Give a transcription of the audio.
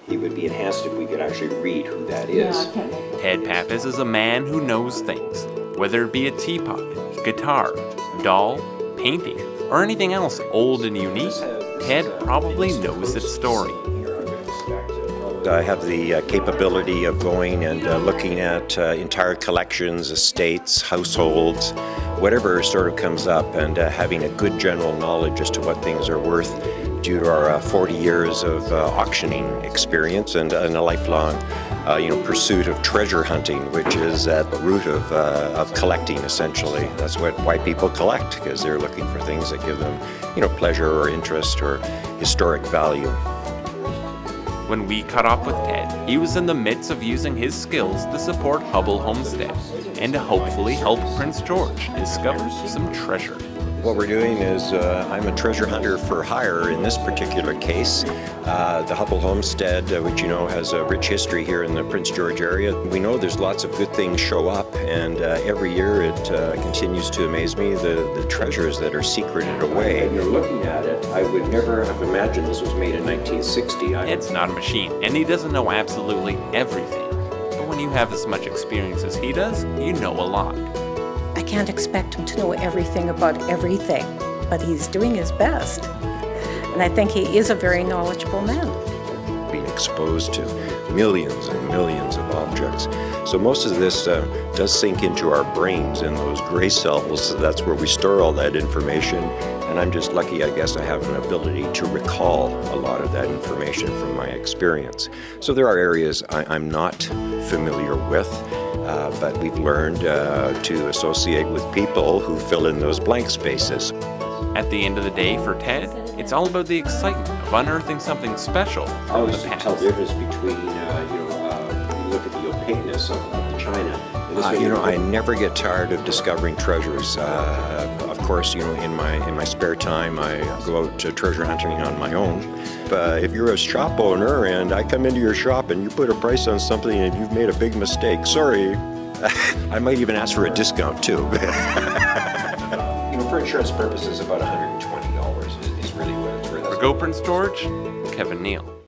He would be enhanced if we could actually read who that is. Ted Pappas is a man who knows things, whether it be a teapot, guitar, doll, painting, or anything else old and unique. Ted probably knows its story. I have the capability of going and looking at entire collections, estates, households, whatever sort of comes up, and having a good general knowledge as to what things are worth due to our 40 years of auctioning experience and a lifelong pursuit of treasure hunting, which is at the root of collecting, essentially. That's why people collect, because they're looking for things that give them pleasure or interest or historic value. When we caught up with Ted, he was in the midst of using his skills to support Hubble Homestead and to hopefully help Prince George discover some treasure. What we're doing is I'm a treasure hunter for hire in this particular case. The Hubble Homestead, which has a rich history here in the Prince George area. We know there's lots of good things show up, and every year it continues to amaze me, the treasures that are secreted away. And you're looking at it, I would never have imagined this was made in 1960. Ed's not a machine, and he doesn't know absolutely everything. But when you have as much experience as he does, you know a lot. I can't expect him to know everything about everything, but he's doing his best. And I think he is a very knowledgeable man. Being exposed to millions and millions of objects. So most of this does sink into our brains in those gray cells. That's where we store all that information. And I'm just lucky, I guess, I have an ability to recall a lot of that information from my experience. So there are areas I'm not familiar with. But we've learned to associate with people who fill in those blank spaces. At the end of the day, for Ted, it's all about the excitement of unearthing something special from the always past. Tell the difference between, you look at the opaqueness of the china. I never get tired of discovering treasures. Of course, in my spare time, I go out treasure hunting on my own. If you're a shop owner and I come into your shop and you put a price on something and you've made a big mistake, sorry, I might even ask for a discount too. For insurance purposes, about $120 is really what it's worth. For Go Prince George, Kevin Neal.